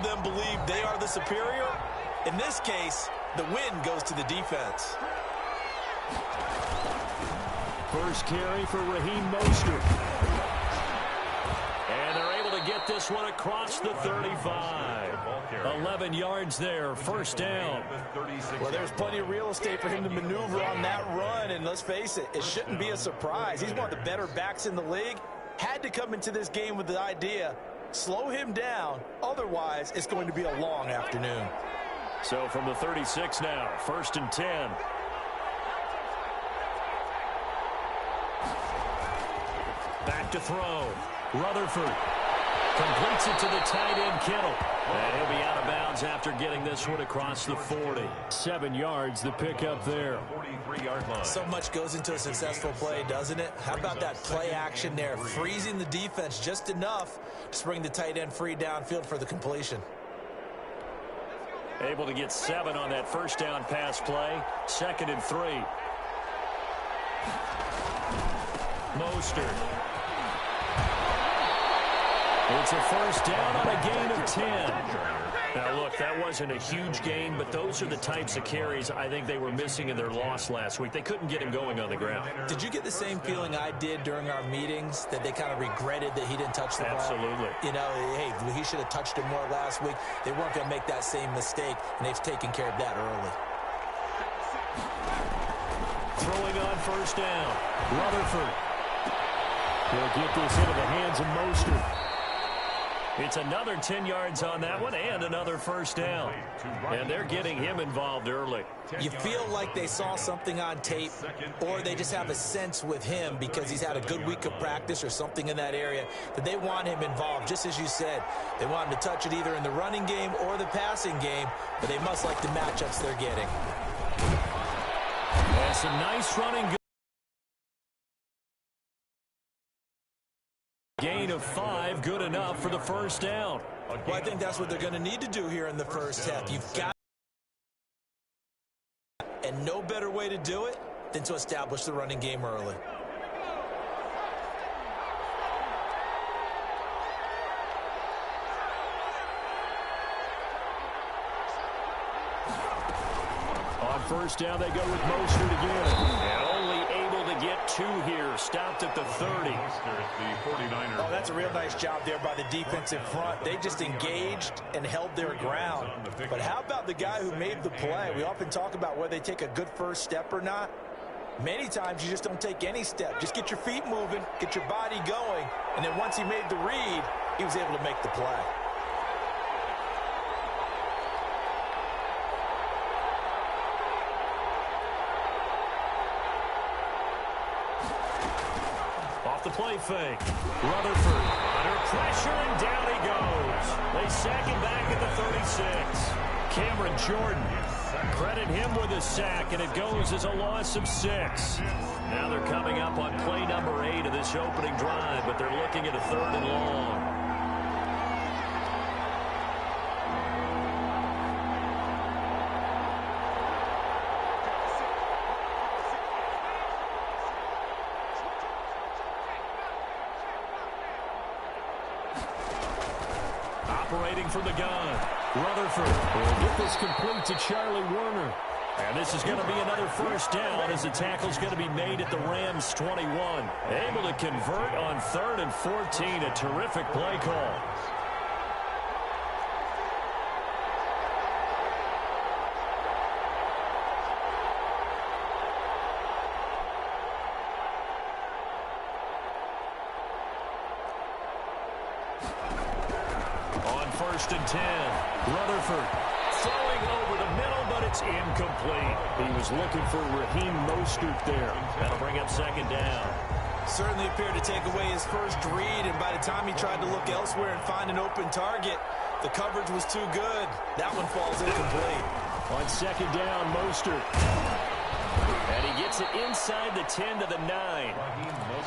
them believe they are the superior. In this case, the win goes to the defense. First carry for Raheem Mostert. And they're able to get this one across the 35. 11 yards there, first down. Well, there's plenty of real estate for him to maneuver on that run, and let's face it, it shouldn't be a surprise. He's one of the better backs in the league. Had to come into this game with the idea, slow him down, otherwise it's going to be a long afternoon. So from the 36 now, first and 10. Back to throw. Rutherford completes it to the tight end, Kittle. And he'll be out of bounds after getting this one across the 40. 7 yards, the pickup there. 43-yard line. So much goes into a successful play, doesn't it? How about that play action there, freezing the defense just enough to bring the tight end free downfield for the completion. Able to get 7 on that first down pass play. 2nd and 3. Mostert. It's a first down on a gain of 10. Now, look, that wasn't a huge gain, but those are the types of carries I think they were missing in their loss last week. They couldn't get him going on the ground. Did you get the same feeling I did during our meetings, that they kind of regretted that he didn't touch the ball? Absolutely. You know, hey, he should have touched it more last week. They weren't going to make that same mistake, and they've taken care of that early. Throwing on first down. Rutherford. He'll get this into the hands of Mostert. It's another 10 yards on that one and another first down. And they're getting him involved early. You feel like they saw something on tape, or they just have a sense with him because he's had a good week of practice or something in that area that they want him involved. Just as you said, they want him to touch it either in the running game or the passing game, but they must like the matchups they're getting. And some nice running. Gain of 5, good enough for the first down. Well, I think that's what they're going to need to do here in the first half. You've got, and no better way to do it than to establish the running game early. On first down, they go with Mostert again. And only able to get 2 here. Stopped at the 30. Oh, that's a real nice job there by the defensive front. They just engaged and held their ground. But how about the guy who made the play? We often talk about whether they take a good first step or not. Many times you just don't take any step. Just get your feet moving, get your body going, and then once he made the read, he was able to make the play. The play fake. Rutherford under pressure, and down he goes. They sack him back at the 36. Cameron Jordan, credit him with a sack, and it goes as a loss of 6. Now they're coming up on play number 8 of this opening drive, but they're looking at a 3rd and long. Operating from the gun. Rutherford will get this complete to Charlie Werner. And this is going to be another first down as the tackle's going to be made at the Rams' 21. Able to convert on 3rd and 14. A terrific play call. First and 10. Rutherford throwing over the middle, but it's incomplete. He was looking for Raheem Mostert there. That'll bring up 2nd down. Certainly appeared to take away his first read, and by the time he tried to look elsewhere and find an open target, the coverage was too good. That one falls incomplete. On 2nd down, Mostert. And he gets it inside the 10 to the 9.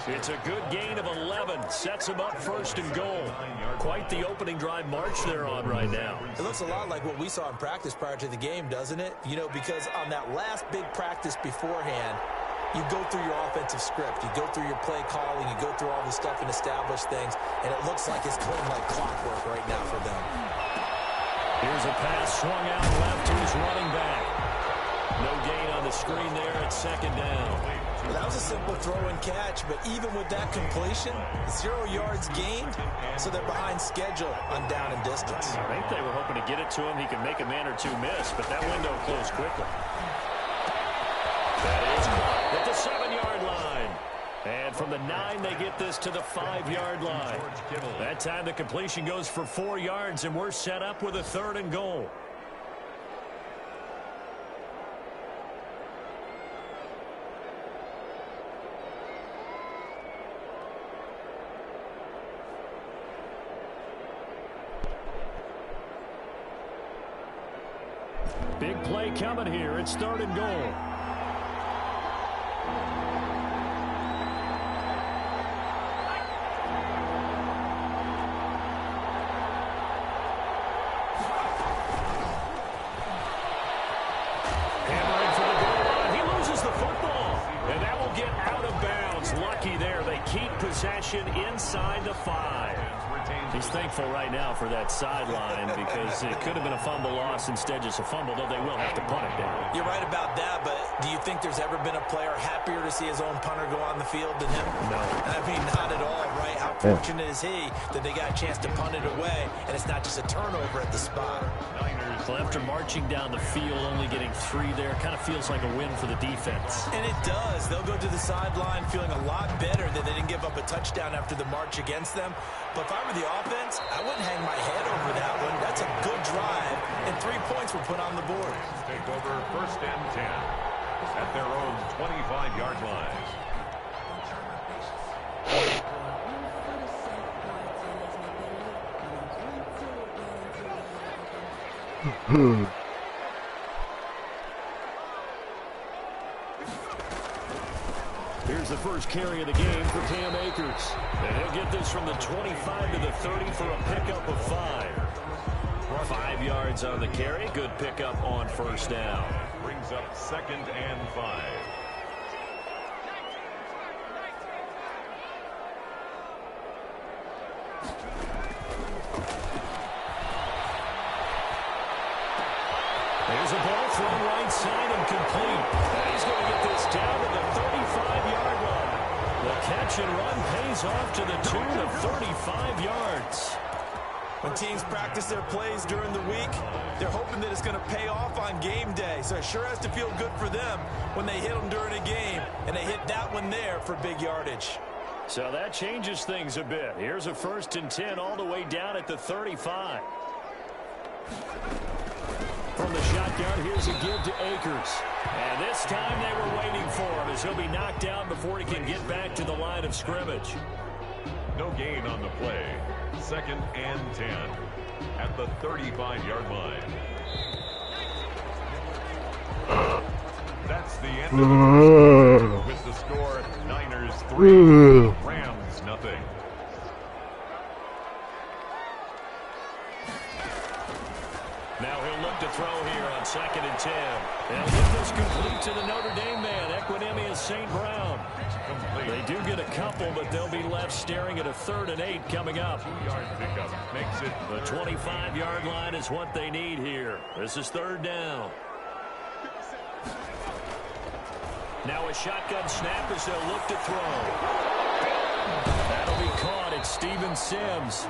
It's a good gain of 11. Sets him up 1st and goal. Quite the opening drive march they're on right now. It looks a lot like what we saw in practice prior to the game, doesn't it? You know, because on that last big practice beforehand, you go through your offensive script. You go through your play calling. You go through all this stuff and establish things. And it looks like it's going like clockwork right now for them. Here's a pass swung out left to his running back. No gain on the screen there at second down. Well, that was a simple throw and catch, but even with that completion, 0 yards gained, so they're behind schedule on down and distance. I think they were hoping to get it to him. He could make a man or two miss, but that window closed quickly. That is caught at the 7-yard line. And from the 9, they get this to the 5-yard line. That time the completion goes for 4 yards, and we're set up with a 3rd and goal. Big play coming here. It's 3rd and goal. Hammering for the goal line. He loses the football. And that will get out of bounds. Lucky there. They keep possession inside the 5. He's thankful right now for that sideline because it could have been a fumble loss, instead just a fumble, though they will have to punt it down. You're right about that, but do you think there's ever been a player happier to see his own punter go on the field than him? No. I mean, not at all, right? How fortunate is he that they got a chance to punt it away, and it's not just a turnover at the spot. Well, after marching down the field, only getting 3 there, kind of feels like a win for the defense. And it does. They'll go to the sideline feeling a lot better that they didn't give up a touchdown after the march against them. But if I were the offense, I wouldn't hang my head over that one. That's a good drive, and 3 points were put on the board. Take over 1st and 10 at their own 25-yard line. Here's the first carry of the game for Cam Akers. And he'll get this from the 25 to the 30 for a pickup of 5. 5 yards on the carry. Good pickup on 1st down. Brings up 2nd and 5. There's a ball thrown right side and complete. He's going to get this down to the 35-yard line. The catch and run pays off to the tune of 35 yards. When teams practice their plays during the week, they're hoping that it's going to pay off on game day. So it sure has to feel good for them when they hit them during a game, and they hit that one there for big yardage. So that changes things a bit. Here's a 1st and 10 all the way down at the 35. From the shotgun, here's a give to Akers. And this time they were waiting for him as he'll be knocked down before he can get back to the line of scrimmage. No gain on the play. 2nd and 10 at the 35-yard line. That's the end of the with the score, Niners 3, Rams nothing. Now he'll look to throw here on 2nd and 10. They'll get this complete to the Notre Dame man, Equinemius St. Brown. They do get a couple, but they'll be left staring at a 3rd and 8 coming up. 2-yard pickup makes it. The 25-yard line is what they need here. This is 3rd down. Now a shotgun snap as they'll look to throw. That'll be caught. It's Steven Sims.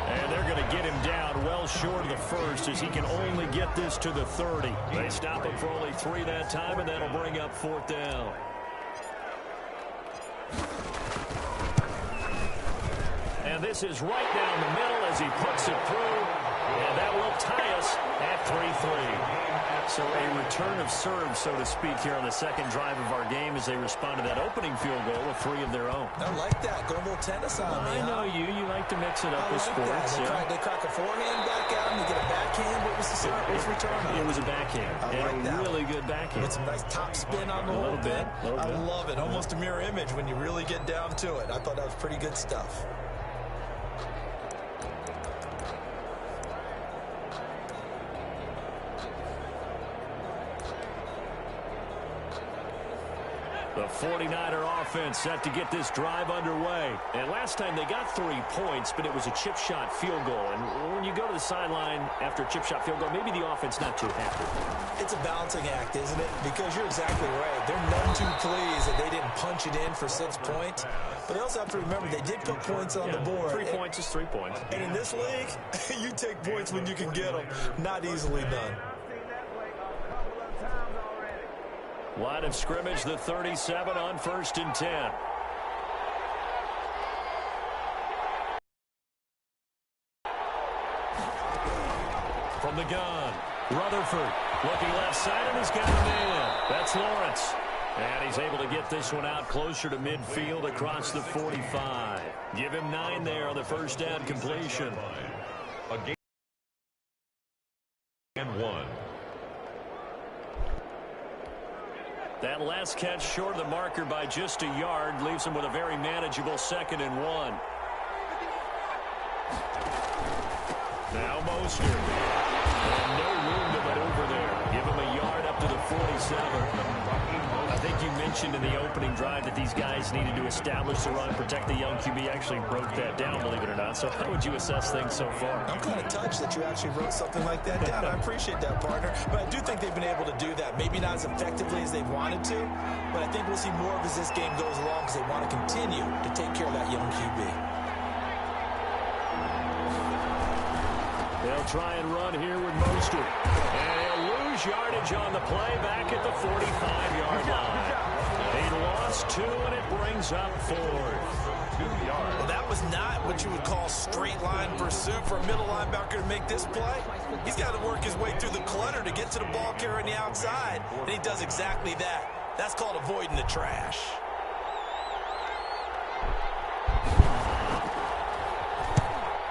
And they're going to get him down well short of the 1st as he can only get this to the 30. They stop him for only 3 that time, and that'll bring up 4th down. And this is right down the middle as he puts it through. And that will tie us at 3-3. So a return of serve, so to speak, here on the 2nd drive of our game as they respond to that opening field goal with 3 of their own. I like that. Go a little tennis on me. I know you. You like to mix it up with sports. They crack a forehand back out and they get a backhand. What was the serve? What was the return? It was a backhand. And a really good backhand. With some nice top spin on the whole thing. I love it. Almost a mirror image when you really get down to it. I thought that was pretty good stuff. The 49er offense set to get this drive underway. And last time they got 3 points, but it was a chip shot field goal. And when you go to the sideline after a chip shot field goal, maybe the offense not too happy. It's a balancing act, isn't it? Because you're exactly right. They're none too pleased that they didn't punch it in for 6 points. But they also have to remember they did put points on the board. 3 points is 3 points. And in this league, you take points when you can get them. Not easily done. Line of scrimmage, the 37 on 1st and 10. From the gun, Rutherford looking left side and he's got a man. That's Lawrence. And he's able to get this one out closer to midfield across the 45. Give him 9 there on the first down completion. A game and 1. That last catch short of the marker by just a yard leaves him with a very manageable 2nd and 1. Now Mostert. And no room to maneuver there. Give him a yard up to the 47. I think you mentioned in the opening drive that these guys needed to establish the run, protect the young QB. Actually broke that down, believe it or not. So how would you assess things so far? I'm kind of touched that you actually wrote something like that down. I appreciate that, partner. But I do think they've been able to do that. Maybe not as effectively as they wanted to, but I think we'll see more of as this game goes along because they want to continue to take care of that young QB. They'll try and run here with Mostert. And he'll lose yardage on the play back at the 45-yard line. He lost 2, and it brings up 4. 2 yards. Well, that was not what you would call straight line pursuit for a middle linebacker to make this play. He's got to work his way through the clutter to get to the ball carrier on the outside, and he does exactly that. That's called avoiding the trash.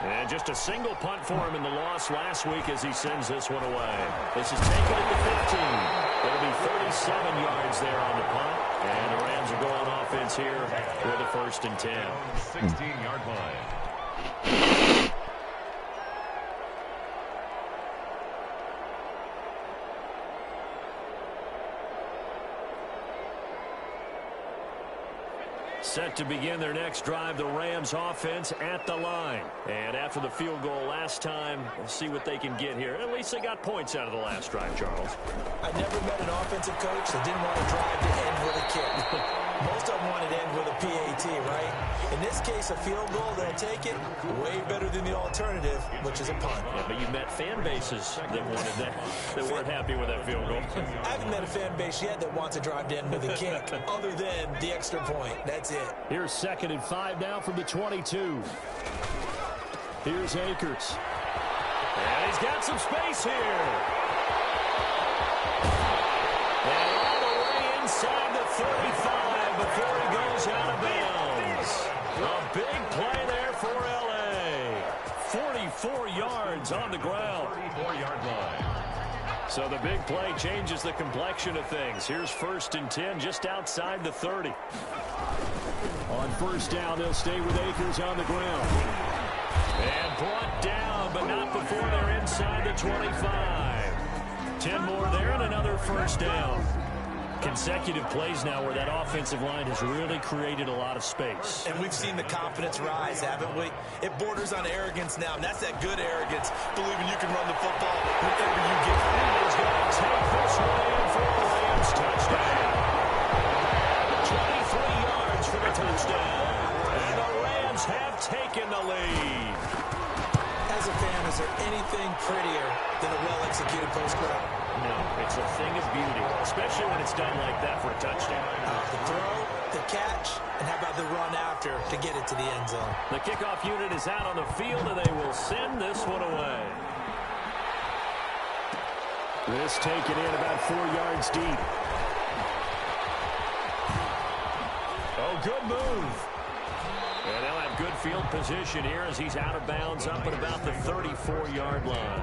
And just a single punt for him in the loss last week as he sends this one away. This is taken at the 15. It'll be 37 yards there on the punt. And the Rams are going offense here with a 1st and 10. 16-yard line. Set to begin their next drive, the Rams offense at the line. And after the field goal last time, we'll see what they can get here. At least they got points out of the last drive, Charles. I never met an offensive coach that didn't want to drive to end with a kick. Most of them wanted to end with a PAT, right? In this case, a field goal, they'll take it way better than the alternative, which is a punt. Yeah, but you met fan bases that wanted that, that weren't happy with that field goal. I haven't met a fan base yet that wants to drive to end with a kick, other than the extra point. That's it. Here's 2nd and 5 now from the 22. Here's Akers. And he's got some space here. And all the way inside the 35 before he goes out of bounds. A big play there for L.A. 44 yards on the ground. 34-yard line. So the big play changes the complexion of things. Here's 1st and 10 just outside the 30. On 1st down, they'll stay with Akers on the ground. And brought down, but not before they're inside the 25. 10 more there and another 1st down. Consecutive plays now where that offensive line has really created a lot of space. And we've seen the confidence rise, haven't we? It borders on arrogance now, and that's that good arrogance, believing you can run the football whenever you get it. He's going to take this one in for a Rams touchdown. 23 yards for the touchdown. And the Rams have taken the lead. As a fan, is there anything prettier than a well-executed post route? No, it's a thing of beauty, especially when it's done like that for a touchdown. The throw, the catch, and how about the run after to get it to the end zone? The kickoff unit is out on the field, and they will send this one away. This taken in about 4 yards deep. Oh, good move. And they'll have good field position here as he's out of bounds up at about the 34-yard line.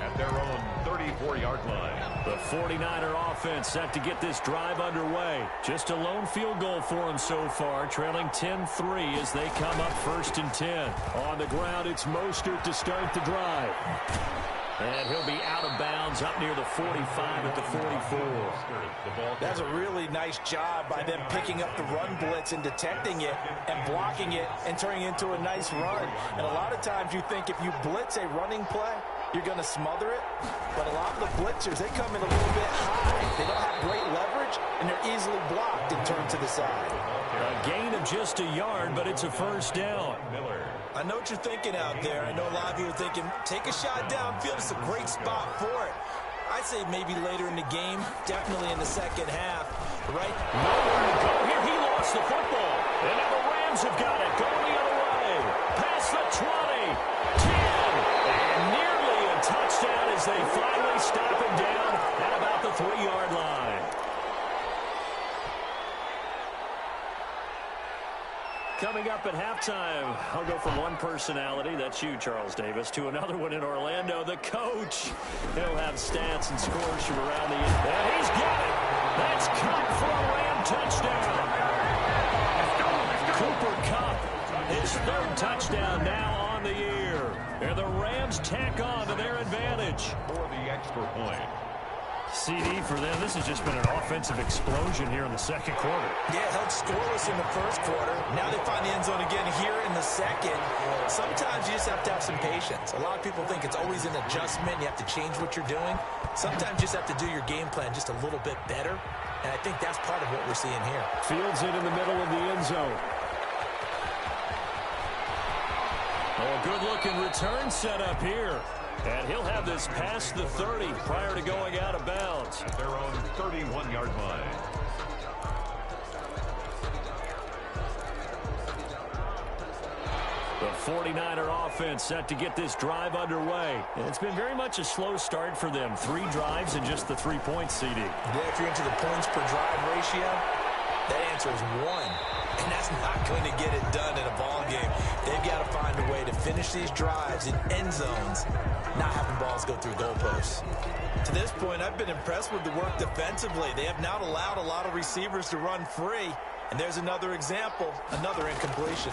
At their own 34-yard line. The 49er offense set to get this drive underway. Just a lone field goal for them so far, trailing 10-3 as they come up 1st and 10. On the ground, it's Mostert to start the drive. And he'll be out of bounds up near the 45 at the 44. That's a really nice job by them picking up the run blitz and detecting it and blocking it and turning it into a nice run. And a lot of times you think if you blitz a running play, you're going to smother it. But a lot of the blitzers, they come in a little bit high. They don't have great leverage, and they're easily blocked and turned to the side. A gain of just a yard, but it's a first down. I know what you're thinking out there. I know a lot of you are thinking, take a shot downfield. It's a great spot for it. I'd say maybe later in the game, definitely in the second half, right? Nowhere to go here. He lost the football. And now the Rams have got it. Going the other way. Past the 20, 10, and nearly a touchdown as they finally stop him down at about the 3-yard line. Coming up at halftime, I'll go from one personality, that's you, Charles Davis, to another one in Orlando, the coach. He'll have stats and scores from around the end. And he's got it. That's Kupp for a Ram touchdown. Cooper Kupp, his third touchdown now on the year. And the Rams tack on to their advantage. For the extra point. CD for them. This has just been an offensive explosion here in the second quarter. Yeah, held scoreless in the first quarter. Now they find the end zone again here in the second. Sometimes you just have to have some patience. A lot of people think it's always an adjustment. You have to change what you're doing. Sometimes you just have to do your game plan just a little bit better. And I think that's part of what we're seeing here. Fields it in the middle of the end zone. Oh, good-looking return set up here. And he'll have this past the 30 prior to going out of bounds. At their own 31-yard line. The 49er offense set to get this drive underway. And it's been very much a slow start for them. 3 drives and just the 3 points, CD. Yeah, if you're into the points per drive ratio, that answer is 1. And that's not going to get it done in a ball game. They've got to find a way to finish these drives in end zones, not having balls go through goalposts. To this point, I've been impressed with the work defensively. They have not allowed a lot of receivers to run free. And there's another example, another incompletion.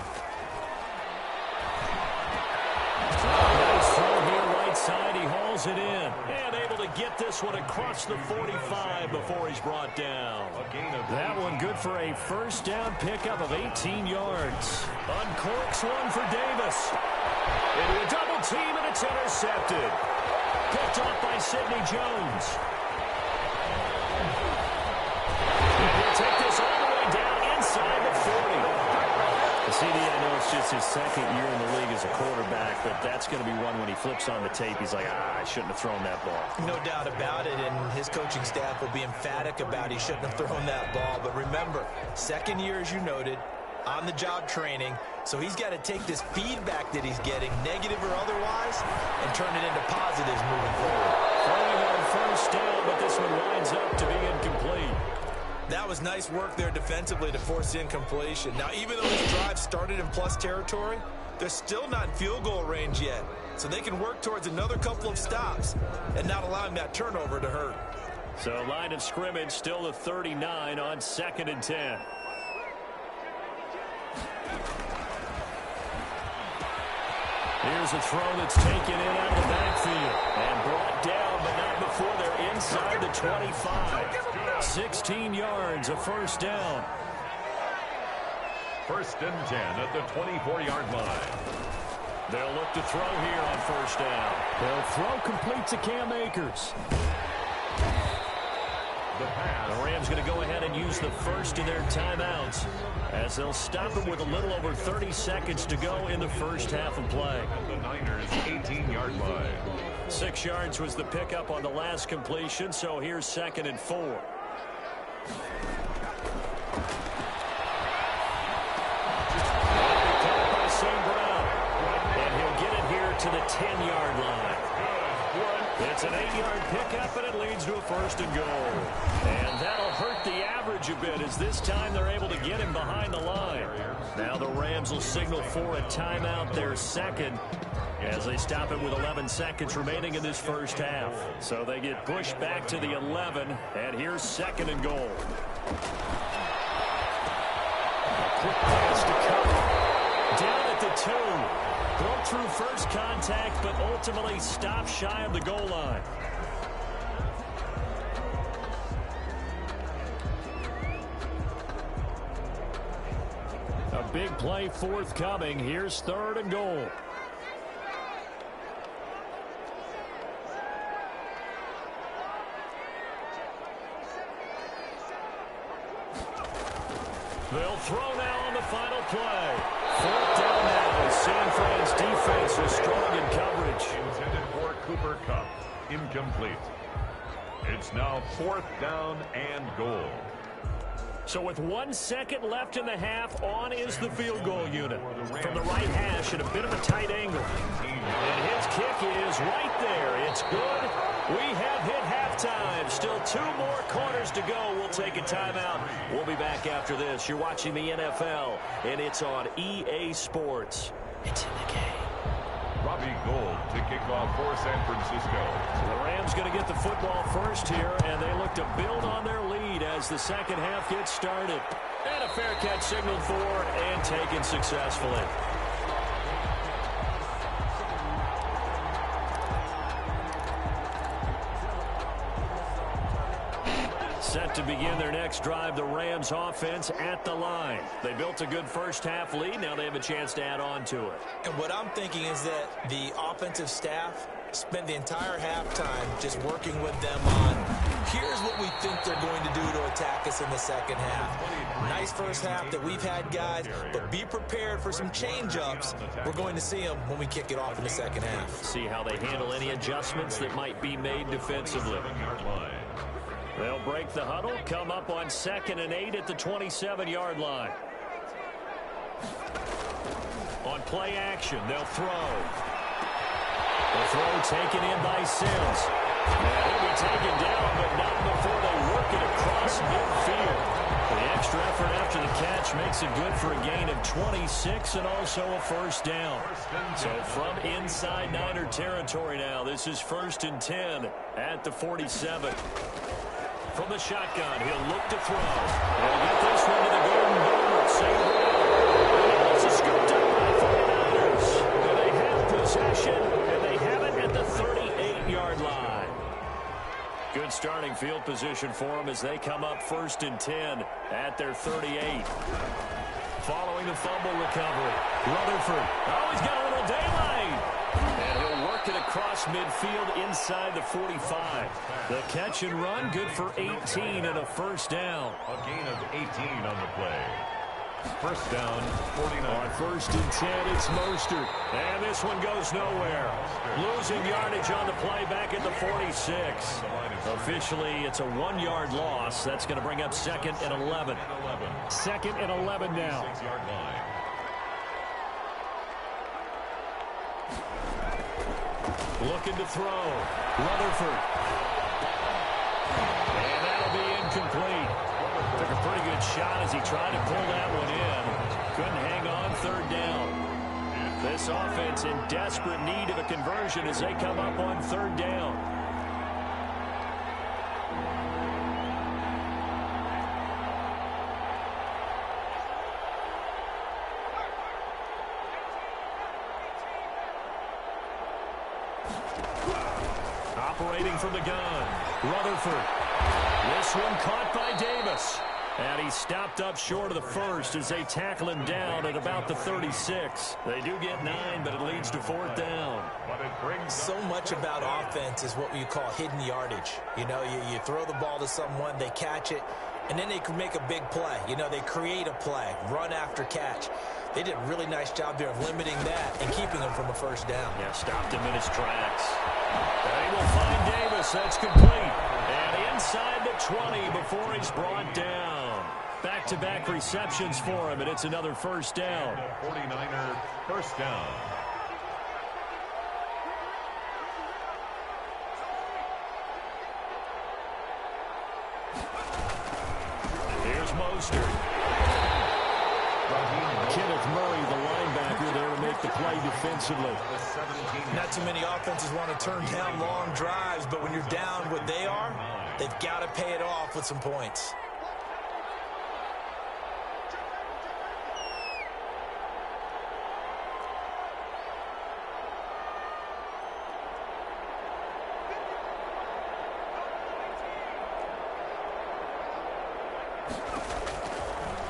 Nice throw here right side. He hauls it in. And able to get this one across the 45 before he's brought down. That one good for a first down pickup of 18 yards. Uncorks one for Davis. Into a double team, and it's intercepted. Picked off by Sidney Jones. And he'll take this all the way down inside the 40. CD, I know it's just his second year in the league as a quarterback, but that's going to be one when he flips on the tape. He's like, I shouldn't have thrown that ball. No doubt about it, and his coaching staff will be emphatic about he shouldn't have thrown that ball. But remember, second year, as you noted, on-the-job training, so he's got to take this feedback that he's getting, negative or otherwise, and turn it into positives moving forward. Throwing on first down, but this one winds up to be incomplete. That was nice work there defensively to force the incompletion. Now, even though this drive started in plus territory, they're still not in field goal range yet. So they can work towards another couple of stops and not allowing that turnover to hurt. So line of scrimmage still the 39 on 2nd and 10. Here's a throw that's taken in out of the backfield and brought down, but not before they're inside the 25. 16 yards, a first down. 1st and 10 at the 24-yard line. They'll look to throw here on first down. They'll throw complete to Cam Akers. The Rams going to go ahead and use the first of their timeouts as they'll stop him with a little over 30 seconds to go in the first half of play. The Niners' 18-yard line. 6 yards was the pickup on the last completion, so here's 2nd and 4. By St. Brown, and he'll get it here to the 10-yard line. It's an 8-yard pickup, and it leads to a 1st and goal. And that'll hurt the average a bit as this time they're able to get him behind the line. Now the Rams will signal for a timeout, their second, as they stop it with 11 seconds remaining in this first half. So they get pushed back to the 11, and here's 2nd and goal. A quick pass to cover. Down at the 2. Broke through first contact, but ultimately stopped shy of the goal line. A big play forthcoming. Here's 3rd and goal. They'll throw now on the final play. 4th down now as San Fran's defense is strong in coverage. Intended for Cooper Kupp. Incomplete. It's now 4th down and goal. So with 1 second left in the half, on is the field goal unit. From the right hash at a bit of a tight angle. And his kick is right there. It's good. We have hit halftime. Still 2 more quarters to go. We'll take a timeout. We'll be back after this. You're watching the NFL, and it's on EA Sports. It's in the game. Robbie Gould to kick off for San Francisco. So the Rams going to get the football first here, and they look to build on their lead as the second half gets started. And a fair catch signaled for and taken successfully. Set to begin their next drive, the Rams offense at the line. They built a good first half lead. Now they have a chance to add on to it. And what I'm thinking is that the offensive staff spent the entire halftime just working with them on, here's what we think they're going to do to attack us in the second half. Nice first half that we've had, guys, but be prepared for some change-ups. We're going to see them when we kick it off in the second half. See how they handle any adjustments that might be made defensively. They'll break the huddle, come up on 2nd and 8 at the 27-yard line. On play action, they'll throw. The throw taken in by Sims. Now he'll be taken down, but not before they work it across midfield. The extra effort after the catch makes it good for a gain of 26 and also a first down. So from inside Niner territory now, this is 1st and 10 at the 47. From the shotgun, he'll look to throw. They'll get this one to the golden boomer. St. Brown. It's a scooped up by 49ers. And they have possession, and they have it at the 38-yard line. Good starting field position for them as they come up 1st and 10 at their 38. Following the fumble recovery, Rutherford. Oh, he's got a little daylight. And he'll work it across midfield inside the 45. The catch and run, good for 18 and a first down. A gain of 18 on the play. First down, 49. On 1st and 10, it's Mostert. And this one goes nowhere. Losing yardage on the play back at the 46. Officially, it's a 1-yard loss. That's going to bring up 2nd and 11. 2nd and 11 now. 6-yard line. Looking to throw. Rutherford. And that'll be incomplete. Took a pretty good shot as he tried to pull that one in. Couldn't hang on 3rd down. This offense in desperate need of a conversion as they come up on 3rd down. Operating from the gun, Rutherford. This one caught by Davis. And he stopped up short of the first as they tackle him down at about the 36. They do get 9, but it leads to 4th down. So much about offense is what you call hidden yardage. You know, you throw the ball to someone, they catch it, and then they can make a big play. You know, they create a play, run after catch. They did a really nice job there of limiting that and keeping him from a first down. Yeah, stopped him in his tracks. They will find Davis. That's complete. And inside the 20 before he's brought down. Back-to-back receptions for him, and it's another first down. 49er first down. Here's Mostert. Kenneth Murray, the linebacker, there to make the play defensively. Not too many offenses want to turn down long drives, but when you're down what they are, they've got to pay it off with some points.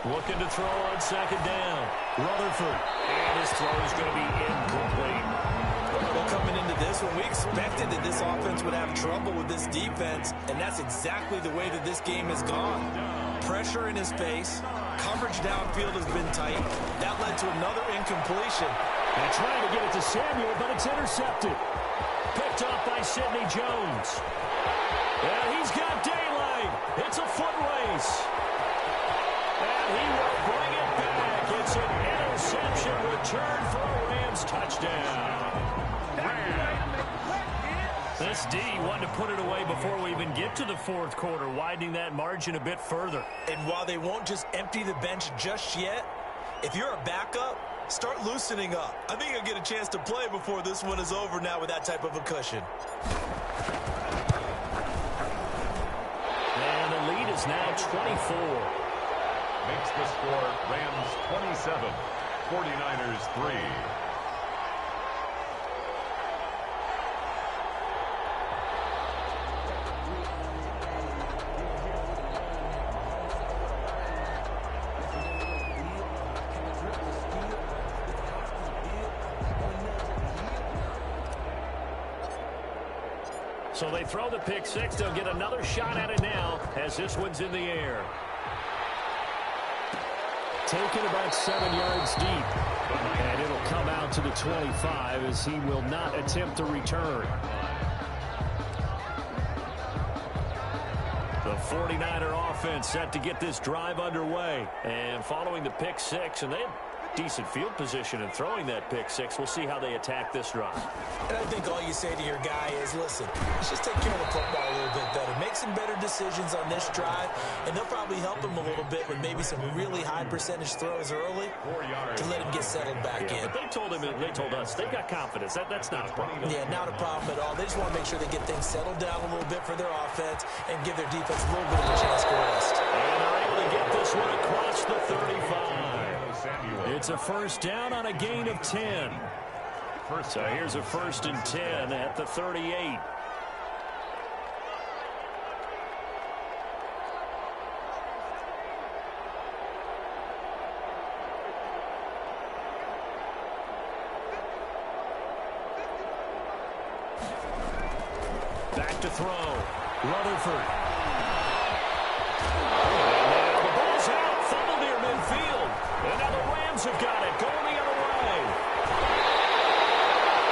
Looking to throw on second down. Rutherford. And his throw is going to be incomplete. Well, coming into this one, we expected that this offense would have trouble with this defense, and that's exactly the way that this game has gone. Pressure in his face. Coverage downfield has been tight. That led to another incompletion. And trying to get it to Samuel, but it's intercepted. Picked up by Sidney Jones. And he's got daylight. It's a foot race. And he will bring it back. It's an interception return for a Rams touchdown. This D wanted to put it away before we even get to the fourth quarter, widening that margin a bit further. And while they won't just empty the bench just yet, if you're a backup, start loosening up. I think you'll get a chance to play before this one is over now with that type of a cushion. And the lead is now 24. Makes the score Rams 27, 49ers 3. So they throw the pick six. They'll get another shot at it now as this one's in the air. Taken about 7 yards deep. And it'll come out to the 25 as he will not attempt to return. The 49er offense set to get this drive underway. And following the pick six, and they have decent field position in throwing that pick six. We'll see how they attack this drive. And I think all you say to your guy is, listen, let's just take care of the football a little bit better. Make some better decisions on this drive, and they'll probably help him a little bit with maybe some really high percentage throws early to let him get settled back in. But they told us they've got confidence. That's not a problem. Yeah, not a problem at all. They just want to make sure they get things settled down a little bit for their offense and give their defense a little bit of a chance to rest. And they're able to get this one across the 35. It's a first down on a gain of 10. So here's a 1st and 10 at the 38. Back to throw. Rutherford. And now the Rams have got it, going the other way.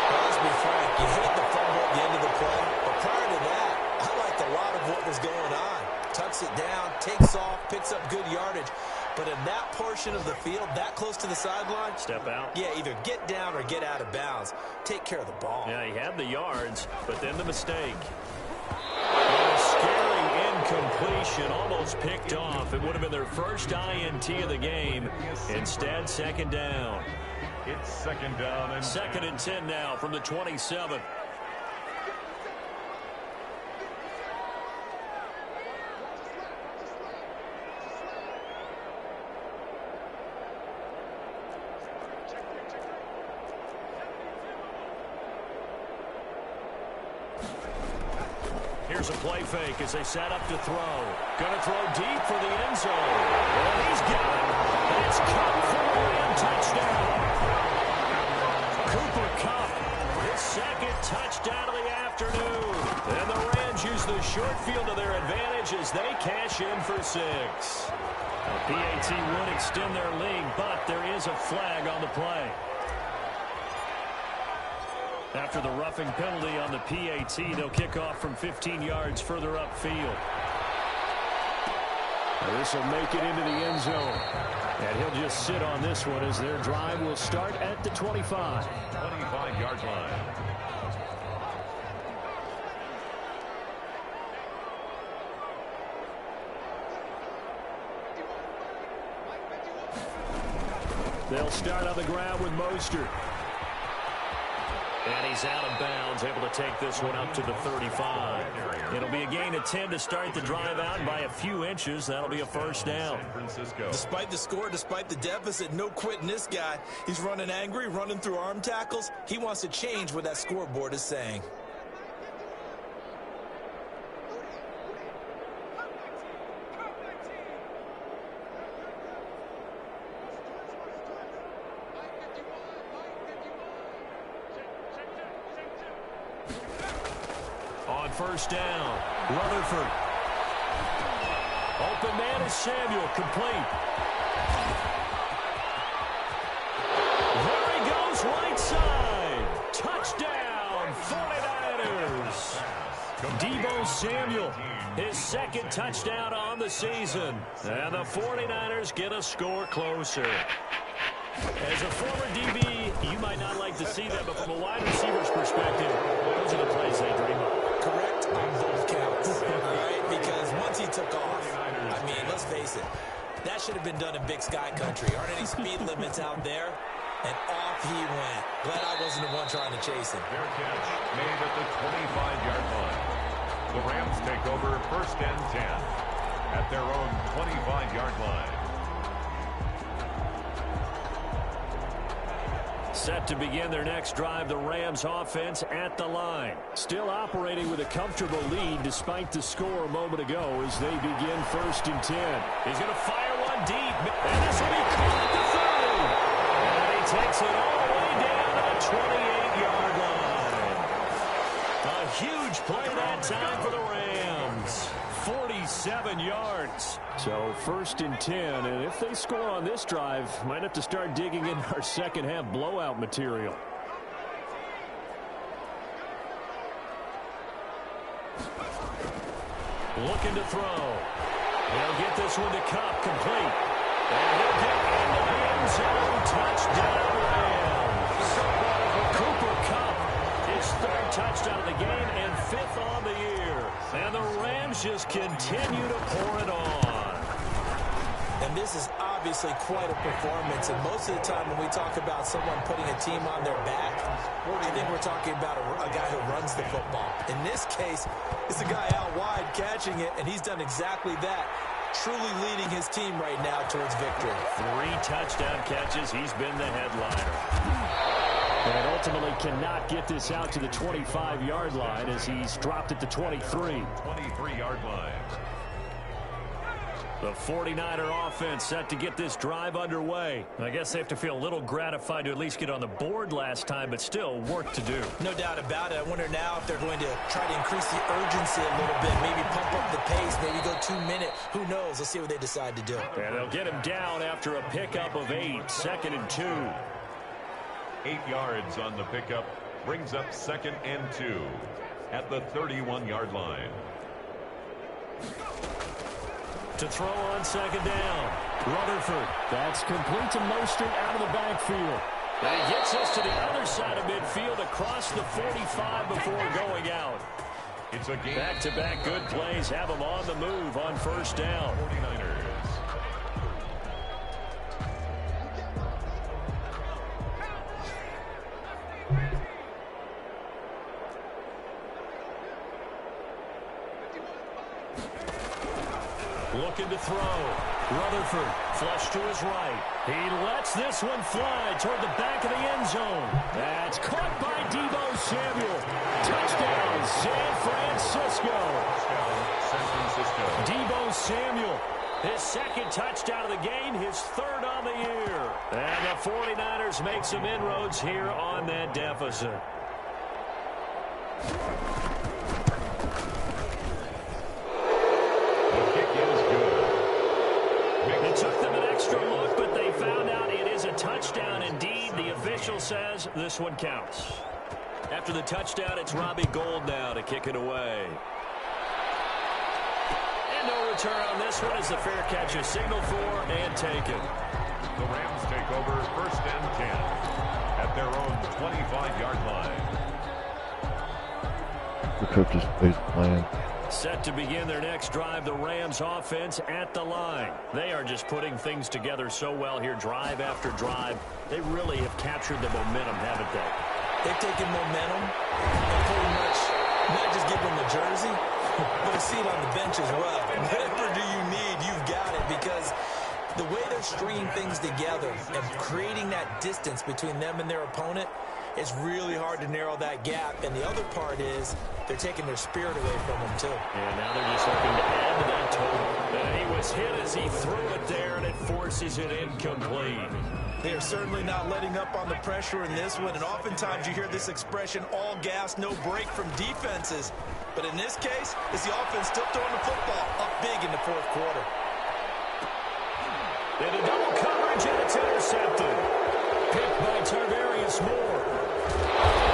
Well, let's be frank, you hate the fumble at the end of the play, but prior to that, I liked a lot of what was going on. Tucks it down, takes off, picks up good yardage. But in that portion of the field, that close to the sideline, step out. Yeah, either get down or get out of bounds. Take care of the ball. Yeah, he had the yards, but then the mistake. And a scary incompletion, almost picked off. It would have been their first INT of the game. Instead, second down. It's second down and 2nd and 10 now from the 27. Here's a play fake as they set up to throw. Going to throw deep for the end zone. And he's got it. It's Cup for a Ram touchdown. Cooper Kupp, his 2nd touchdown of the afternoon. And the Rams use the short field to their advantage as they cash in for 6. The PAT would extend their lead, but there is a flag on the play. After the roughing penalty on the PAT, they'll kick off from 15 yards further upfield. This will make it into the end zone. And he'll just sit on this one as their drive will start at the 25. 25-yard line. They'll start on the ground with Mostert. And he's out of bounds, able to take this one up to the 35. It'll be a gain of 10 to start the drive out, and by a few inches, that'll be a first down. Despite the score, despite the deficit, no quitting this guy. He's running angry, running through arm tackles. He wants to change what that scoreboard is saying. first down. Rutherford. Open man is Samuel, complete. There he goes, right side. Touchdown, 49ers. Deebo Samuel, his second touchdown on the season. And the 49ers get a score closer. As a former DB, you might not like to see that, but from a wide receiver's perspective, those are the plays they dream of. Correct on both counts, all right? Because once he took off, I mean, let's face it, that should have been done in Big Sky country. Aren't any speed limits out there? And off he went. Glad I wasn't the one trying to chase him. Fair catch made at the 25-yard line. The Rams take over first and 10 at their own 25-yard line. Set to begin their next drive, the Rams offense at the line. Still operating with a comfortable lead despite the score a moment ago as they begin first and 10. He's going to fire one deep, and this will be caught at the 30. And he takes it all the way down to the 28-yard line. A huge play that time for the Rams. 47 yards. So first and 10, and if they score on this drive, might have to start digging in our second half blowout material. Looking to throw. He'll get this one to Cup, complete. And he'll get into the end zone. Touchdown, Rams. Cooper Cup, his third touchdown of the game and fifth on the year. And the Rams just continue to pour it on. And this is obviously quite a performance. And most of the time when we talk about someone putting a team on their back, I think we're talking about a guy who runs the football. In this case, it's a guy out wide catching it, and he's done exactly that, truly leading his team right now towards victory. 3 touchdown catches. He's been the headliner. And ultimately cannot get this out to the 25-yard line as he's dropped at the 23. 23-yard line. The 49er offense set to get this drive underway. I guess they have to feel a little gratified to at least get on the board last time, but still work to do. No doubt about it. I wonder now if they're going to try to increase the urgency a little bit, maybe pump up the pace, maybe go 2-minute. Who knows? Let's see what they decide to do. And they'll get him down after a pickup of 8, 2nd and 2. 8 yards on the pickup brings up 2nd and 2 at the 31-yard line. To throw on 2nd down. Rutherford. That's complete to Mostert out of the backfield. And he gets us to the other side of midfield across the 45 before going out. It's a game. Back-to-back good plays have him on the move on first down. 49ers. Looking to throw. Rutherford, flush to his right. He lets this one fly toward the back of the end zone. That's caught by Deebo Samuel. Touchdown, San Francisco. Deebo Samuel, his second touchdown of the game, his third on the year. And the 49ers make some inroads here on that deficit. It took them an extra look, but they found out it is a touchdown indeed. The official says this one counts. After the touchdown, it's Robbie Gould now to kick it away. And no return on this one as the fair catch is signaled for and taken. The Rams take over first and 10 at their own 25-yard line. The coach just plays the plan. Set to begin their next drive, the Rams offense at the line. They are just putting things together so well here, drive after drive. They really have captured the momentum, haven't they? They've taken momentum and pretty much not just give them a jersey, but a seat on the bench as well. Whatever do you need, you've got it, because the way they're stringing things together and creating that distance between them and their opponent, it's really hard to narrow that gap. And the other part is they're taking their spirit away from them, too. And now they're just looking to add to that total. And he was hit as he threw it there, and it forces it incomplete. They are certainly not letting up on the pressure in this one, and oftentimes you hear this expression, all gas, no break from defenses. But in this case, it's the offense still throwing the football up big in the fourth quarter. In a double coverage, and it's intercepted. Picked by Tarvarius Moore.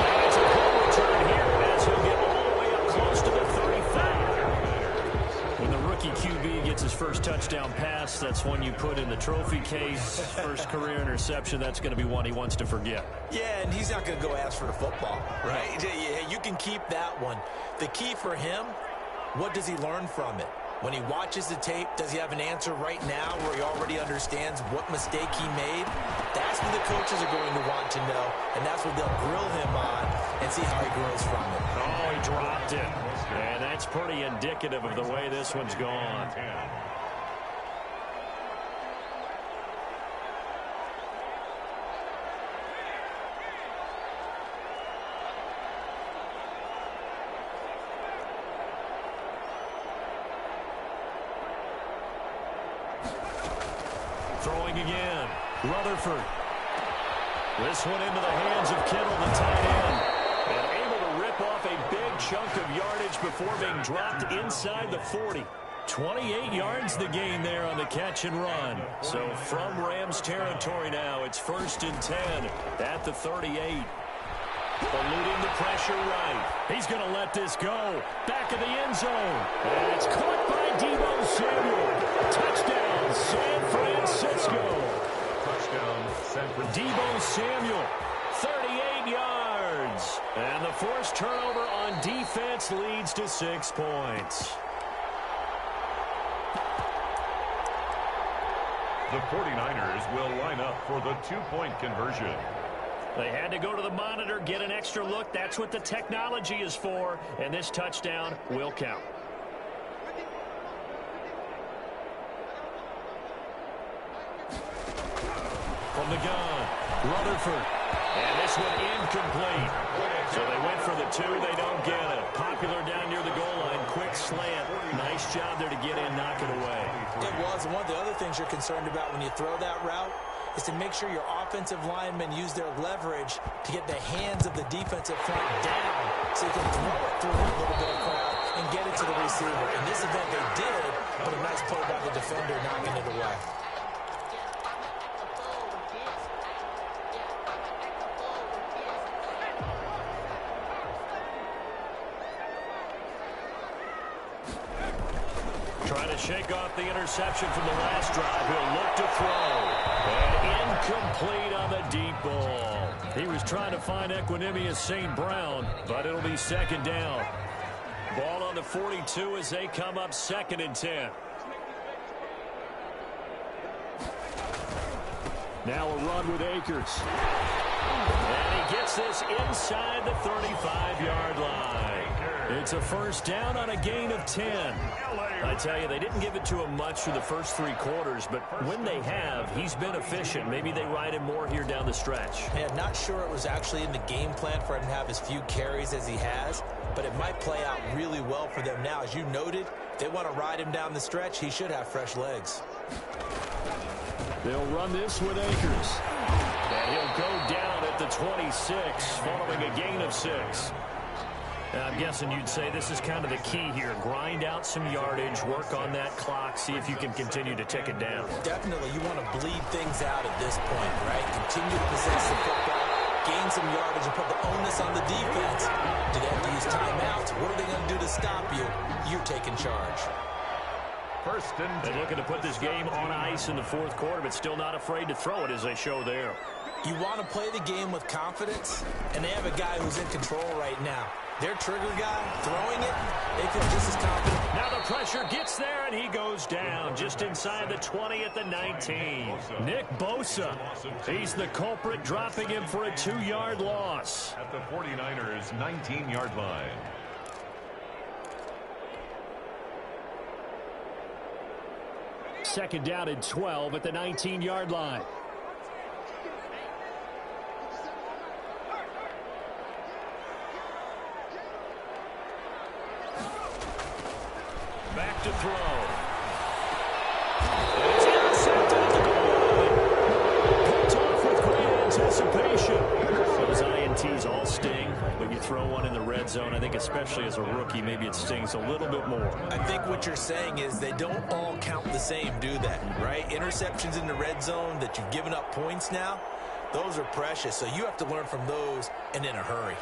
And it's a goal return here as he'll get all the way up close to the 35. When the rookie QB gets his first touchdown pass, that's one you put in the trophy case. First career interception, that's going to be one he wants to forget. Yeah, and he's not going to go ask for the football, right? You can keep that one. The key for him, what does he learn from it? When he watches the tape, does he have an answer right now where he already understands what mistake he made? That's what the coaches are going to want to know, and that's what they'll grill him on and see how he grows from it. Oh, he dropped it. And that's pretty indicative of the way this one's gone. Throwing again. Rutherford. This one into the hands of Kittle, the tight end. And able to rip off a big chunk of yardage before being dropped inside the 40. 28 yards the gain there on the catch and run. So from Rams territory now, it's 1st and 10 at the 38. Eluding the pressure right. He's going to let this go. Back of the end zone. And it's caught by Deebo Samuel. Touchdown, San Francisco. Touchdown, San Francisco. Deebo Samuel, 38 yards. And the forced turnover on defense leads to 6 points. The 49ers will line up for the two-point conversion. They had to go to the monitor, get an extra look. That's what the technology is for. And this touchdown will count. From the gun, Rutherford. And this one incomplete. So they went for the 2. They don't get it. Popular down near the goal line. Quick slant. Nice job there to get in, knock it away. It was. And one of the other things you're concerned about when you throw that route is to make sure your offensive linemen use their leverage to get the hands of the defensive front down so you can throw it through a little bit of crowd and get it to the receiver. In this event, they did, but a nice play by the defender knocking it away. Trying to shake off the interception from the last drive. He'll look to throw. And incomplete on the deep ball. He was trying to find Equanimous St. Brown, but it'll be 2nd down. Ball on the 42 as they come up 2nd and 10. Now a run with Akers. And he gets this inside the 35-yard line. It's a 1st down on a gain of 10. I tell you, they didn't give it to him much through the first 3 quarters, but when they have, he's been efficient. Maybe they ride him more here down the stretch. Yeah, not sure it was actually in the game plan for him to have as few carries as he has, but it might play out really well for them now. As you noted, if they want to ride him down the stretch, he should have fresh legs. They'll run this with Akers. And he'll go down at the 26, following a gain of 6. I'm guessing you'd say this is kind of the key here. Grind out some yardage, work on that clock, see if you can continue to tick it down. Definitely, you want to bleed things out at this point, right? Continue to possess the football, gain some yardage, and put the onus on the defense. Do they have to use timeouts? What are they going to do to stop you? You're taking charge. 1st and 10. They're looking to put this game on ice in the 4th quarter, but still not afraid to throw it as they show there. You want to play the game with confidence, and they have a guy who's in control right now. Their trigger guy throwing it, they feel just as confident. Now the pressure gets there, and he goes down just inside the 20 at the 19. Nick Bosa, he's the culprit, dropping him for a 2-yard loss. At the 49ers' 19-yard line. Second down and 12 at the 19-yard line. Back to throw. It's intercepted at the goal line. Picked off anticipation. Those INTs all sting, but you throw one in the red zone, I think especially as a rookie, maybe it stings a little bit more. I think what you're saying is they don't all count the same, do they? Right? Interceptions in the red zone that you've given up points now, those are precious. So you have to learn from those and in a hurry.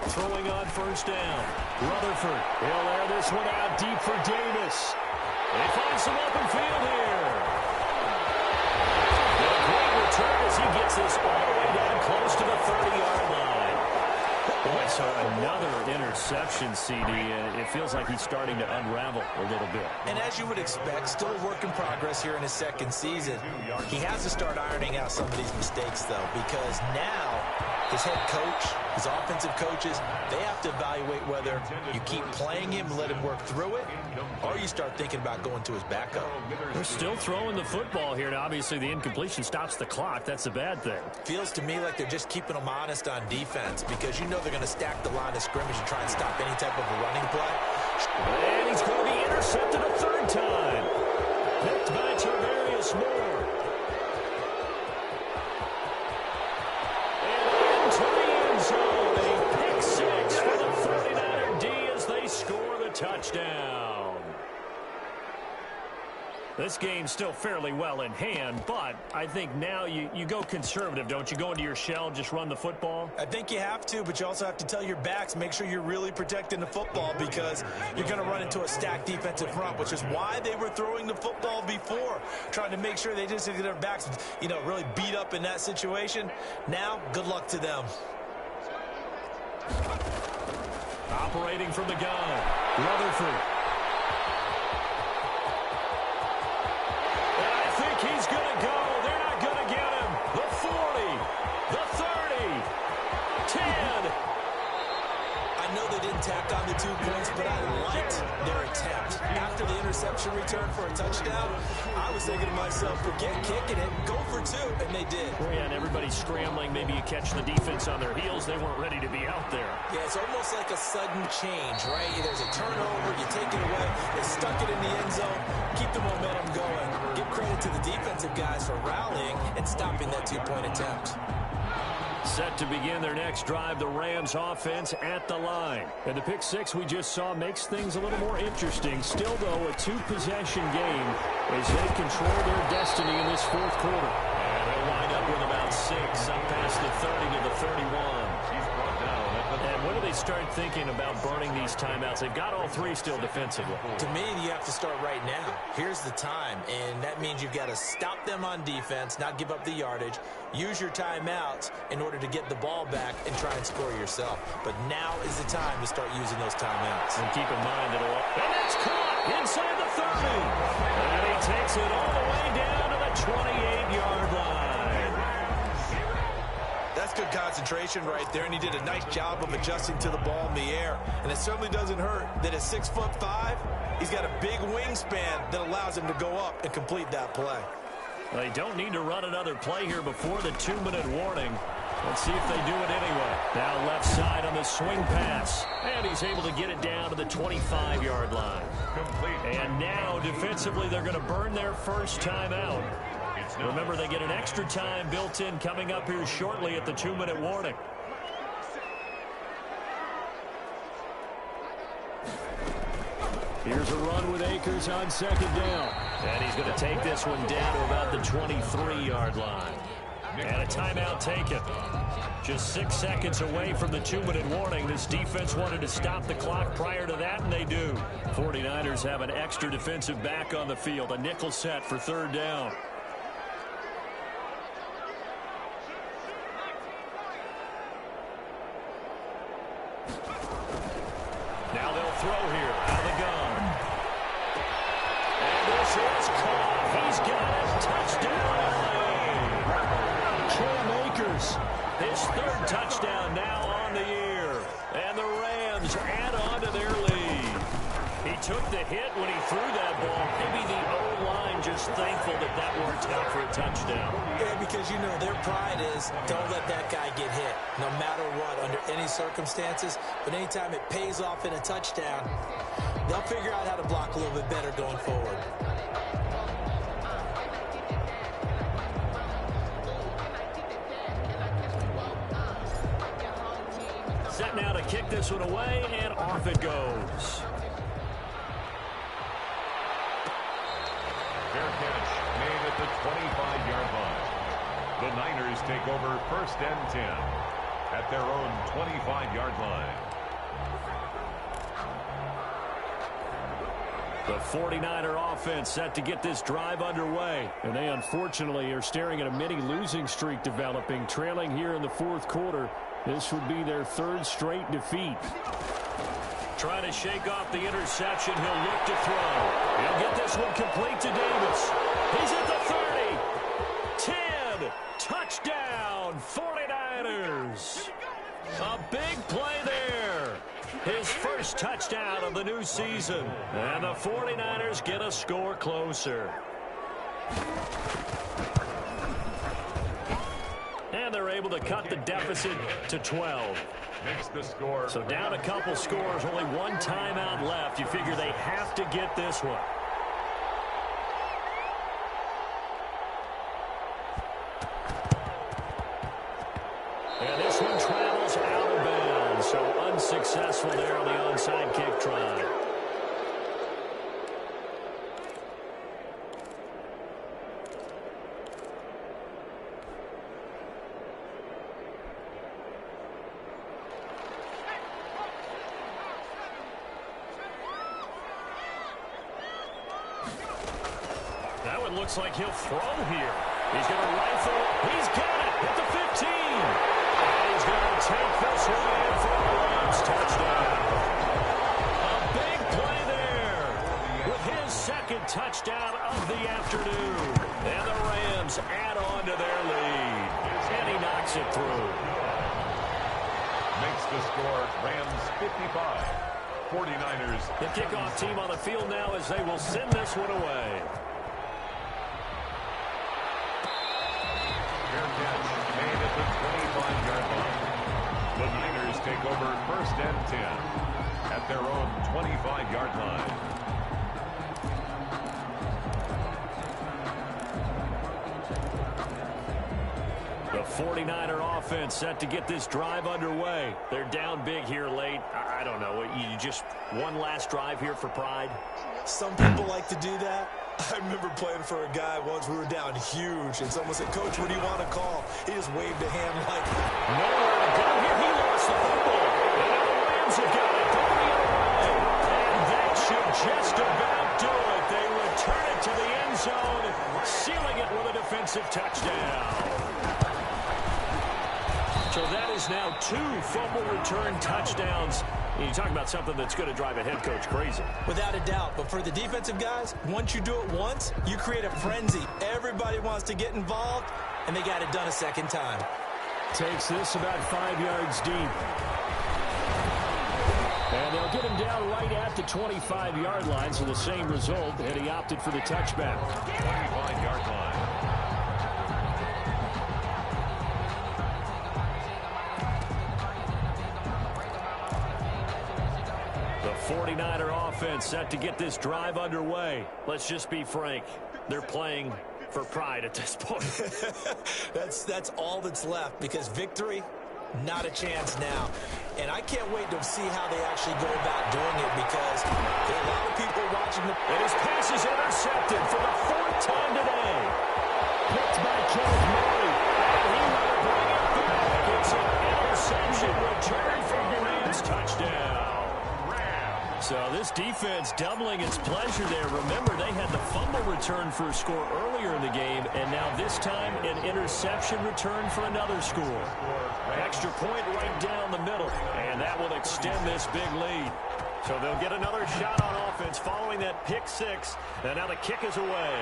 Throwing on first down. Rutherford. He'll air this one out deep for Davis. They find some open field here. And a great return as he gets this all the way down close to the 30-yard line. Boy, so another interception, CD. It feels like he's starting to unravel a little bit. And as you would expect, still a work in progress here in his second season. He has to start ironing out some of these mistakes, though, because now his head coach, his offensive coaches, they have to evaluate whether you keep playing him and let him work through it, or you start thinking about going to his backup. They're still throwing the football here, and obviously the incompletion stops the clock. That's a bad thing. Feels to me like they're just keeping them honest on defense, because you know they're going to stack the line of scrimmage and try and stop any type of a running play. And he's going to be intercepted a third time. Picked by Tarvarius Moore. And into the end zone. A pick six for the 49er D as they score the touchdown. This game's still fairly well in hand, but I think now you go conservative, don't you? Go into your shell, just run the football? I think you have to, but you also have to tell your backs, make sure you're really protecting the football, because you're going to run into a stacked defensive front, which is why they were throwing the football before, trying to make sure they just get their backs, really beat up in that situation. Now, good luck to them. Operating from the gun, Rutherford. He's going to go. They're not going to get him. The 40, the 30, 10. I know they didn't tack on the 2 points, but I liked their attempt. After the interception return for a touchdown, I was thinking to myself, forget kicking it, go for 2, and they did. Yeah, and everybody's scrambling. Maybe you catch the defense on their heels. They weren't ready to be out there. Yeah, it's almost like a sudden change, right? There's a turnover, you take it away, they stuck it in the end zone, keep the momentum going. Give credit to the defensive guys for rallying and stopping that 2-point attempt. Set to begin their next drive, the Rams offense at the line. And the pick six we just saw makes things a little more interesting. Still, though, a 2-possession game as they control their destiny in this fourth quarter. And they'll wind up with about 6 up past the 30 to the 31. And when do they start thinking about burning these timeouts? They've got all 3 still defensively. To me, you have to start right now. Here's the time, and that means you've got to stop them on defense, not give up the yardage, use your timeouts in order to get the ball back and try and score yourself. But now is the time to start using those timeouts. And keep in mind that and that's caught inside the 30. And he takes it all the way down to the 28-yard line. That's good concentration right there, and he did a nice job of adjusting to the ball in the air. And it certainly doesn't hurt that at 6'5", he's got a big wingspan that allows him to go up and complete that play. They don't need to run another play here before the 2-minute warning. Let's see if they do it anyway. Now left side on the swing pass. And he's able to get it down to the 25-yard line. And now defensively they're going to burn their first time out. Remember, they get an extra time built in coming up here shortly at the 2-minute warning. Here's a run with Akers on second down. And he's going to take this one down to about the 23-yard line. And a timeout taken. Just 6 seconds away from the 2-minute warning. This defense wanted to stop the clock prior to that, and they do. 49ers have an extra defensive back on the field. A nickel set for third down. Now they'll throw here out of the gun. And this is caught. He's got it. Touchdown. Cam Akers, his 3rd touchdown now on the year. And the Rams add on to their lead. He took the hit when he threw that ball. Maybe the O-line just thankful that worked out for a touchdown. Yeah, because, their pride is don't let that guy get hit, no matter what, under any circumstances, but anytime it pays off in a touchdown, they'll figure out how to block a little bit better going forward. Set now to kick this one away, and off it goes. Fair catch made at the 25-yard line. The Niners take over 1st and 10 at their own 25-yard line. The 49er offense set to get this drive underway. And they unfortunately are staring at a mini losing streak developing, trailing here in the 4th quarter. This would be their 3rd straight defeat. Trying to shake off the interception. He'll look to throw. He'll get this one complete to Davis. He's at the 30. 10. Touchdown, 49ers. A big play there. His first touchdown of the new season. And the 49ers get a score closer. And they're able to cut the deficit to 12. Makes the score. So down a couple scores, only one timeout left. You figure they have to get this one. And this one travels out of bounds. So unsuccessful there on the onside kick try. That one looks like he'll throw here. He's going to rifle it. He's got it at the 15. And he's going to take this one in for a Rams touchdown. A big play there with his 2nd touchdown of the afternoon. And the Rams add on to their lead. And he knocks it through. Makes the score Rams 55. 49ers. The kickoff team on the field now as they will send this one away. Made at the 25-yard line. The Niners take over 1st and 10 at their own 25-yard line. The 49er offense set to get this drive underway. They're down big here late. I don't know. You just one last drive here for pride? Some people like to do that. I remember playing for a guy once. We were down huge, and someone said, "Coach, what do you want to call?" He just waved a hand like, nowhere to go here. He lost the football. And now the Rams have got it down the other way. And that should just about do it. They return it to the end zone, sealing it with a defensive touchdown. So that is now 2 fumble return touchdowns. You talk about something that's going to drive a head coach crazy. without a doubt. But for the defensive guys, once you do it once, you create a frenzy. Everybody wants to get involved, and they got it done a 2nd time. Takes this about 5 yards deep. And they'll get him down right at the 25-yard line, so the same result, and he opted for the touchback. 25-yard line. The 49er offense set to get this drive underway. Let's just be frank. They're playing for pride at this point. That's all that's left, because victory, not a chance now. And I can't wait to see how they actually go about doing it, because there are a lot of people watching them. And his pass is intercepted for the 4th time today. Picked by Kenneth Murray. And he will bring it back. It's an interception return for the Rams touchdown. So this defense doubling its pleasure there. Remember, they had the fumble return for a score earlier in the game, and now this time an interception return for another score. Extra point right down the middle, and that will extend this big lead. So they'll get another shot on offense following that pick 6, and now the kick is away.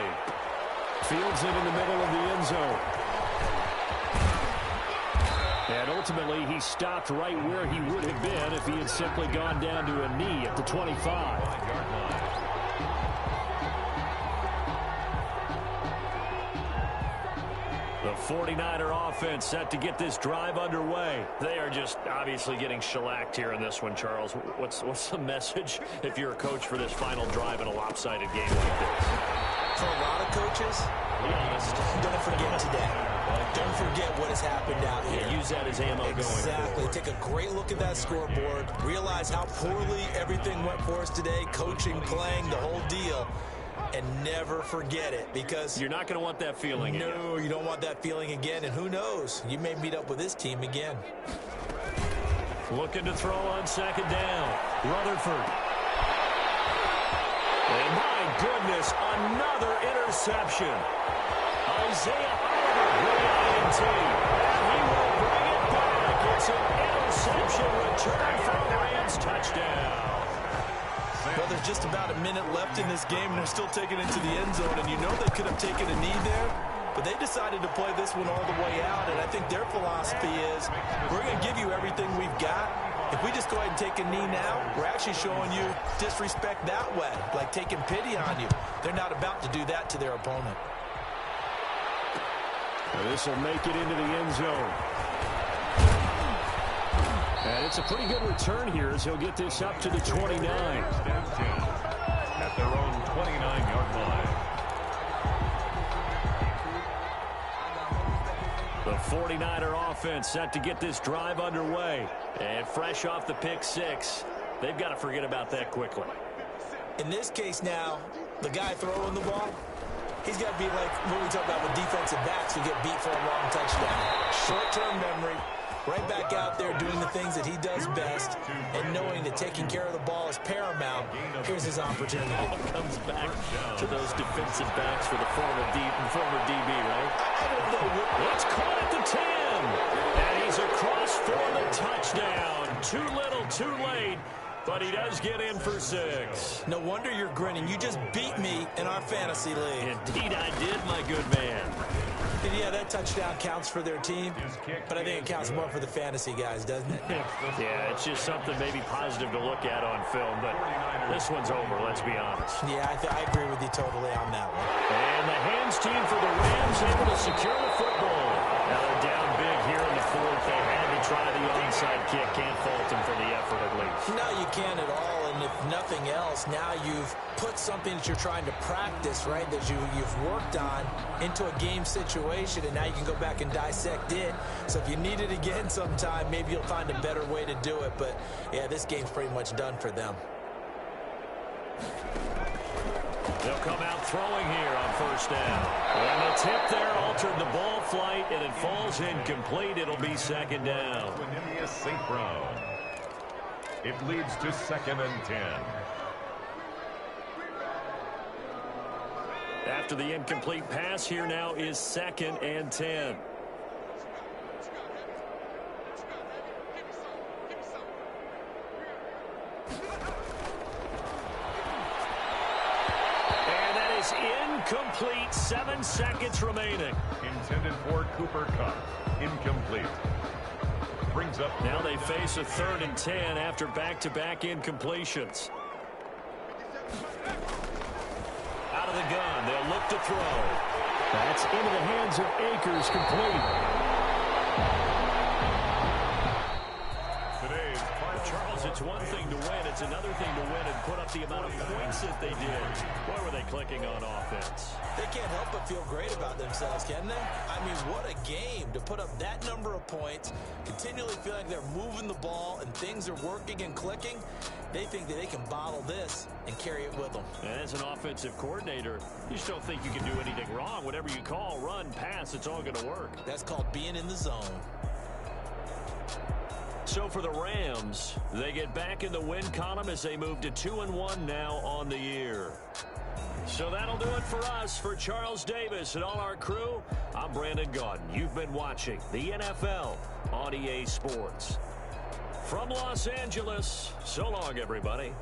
Fields it in the middle of the end zone. And ultimately, he stopped right where he would have been if he had simply gone down to a knee at the 25. The 49er offense set to get this drive underway. They are just obviously getting shellacked here in this one, Charles. What's the message if you're a coach for this final drive in a lopsided game like this? For a lot of coaches, Be honest. don't forget today. Don't forget what has happened out here. Yeah, use that as ammo going forward. Exactly. Take a great look at that scoreboard. Realize how poorly everything went for us today. Coaching, playing, the whole deal. And never forget it, because you're not going to want that feeling again. No, you don't want that feeling again. And who knows? You may meet up with this team again. Looking to throw on second down. Rutherford. And my goodness, another interception. Isaiah Oliver with INT. And he will bring it back. It's an interception return for a Rams touchdown. Well, there's just about a minute left in this game, and they're still taking it to the end zone. And you know they could have taken a knee there, but they decided to play this one all the way out. And I think their philosophy is, we're going to give you everything we've got. If we just go ahead and take a knee now, we're actually showing you disrespect that way, like taking pity on you. They're not about to do that to their opponent. This will make it into the end zone. And it's a pretty good return here as he'll get this up to the 29. At their own 29-yard line. The 49er offense set to get this drive underway. And fresh off the pick six, they've got to forget about that quickly. In this case now, the guy throwing the ball, he's got to be like what we talk about with defensive backs who get beat for a long touchdown. Short-term memory. Right back out there doing the things that he does best, and knowing that taking care of the ball is paramount. Here's his opportunity. Comes back to those defensive backs for the former DB, right? I don't know. It's caught at the 10. And he's across for the touchdown. Too little, too late. But he does get in for 6. No wonder you're grinning. You just beat me in our fantasy league. Indeed I did, my good man. And yeah, that touchdown counts for their team, but I think it counts more for the fantasy guys, doesn't it? Yeah, it's just something maybe positive to look at on film, but this one's over, let's be honest. Yeah, I agree with you totally on that one. And the hands team for the Rams able to secure the football. Now they're down big here in the fourth. They had to try the onside kick. Can't fault them for the effort at least. No, you can't at all. And if nothing else, now you've put something that you're trying to practice, right, that you've worked on into a game situation, and now you can go back and dissect it. So if you need it again sometime, maybe you'll find a better way to do it. But, yeah, this game's pretty much done for them. They'll come out throwing here on first down. And the tip there altered the ball flight, and it falls incomplete. It'll be second down. St. Brown. It leads to 2nd and 10. After the incomplete pass, here now is 2nd and 10. Incomplete, 7 seconds remaining. Intended for Cooper Kupp. Incomplete. Brings up. Now they face a 3rd and 10 after back-to-back incompletions. Out of the gun, they'll look to throw. That's into the hands of Akers, complete. Charles, it's one thing to win. It's another thing to win and put up the amount of points that they did. Boy, were they clicking on offense. They can't help but feel great about themselves, can they? I mean, what a game to put up that number of points, continually feel like they're moving the ball and things are working and clicking. They think that they can bottle this and carry it with them. And as an offensive coordinator, you just don't think you can do anything wrong. Whatever you call, run, pass, it's all going to work. That's called being in the zone. So for the Rams, they get back in the win column as they move to 2-1 now on the year. So that'll do it for us. For Charles Davis and all our crew, I'm Brandon Gaudin. You've been watching the NFL on EA Sports. From Los Angeles, so long, everybody.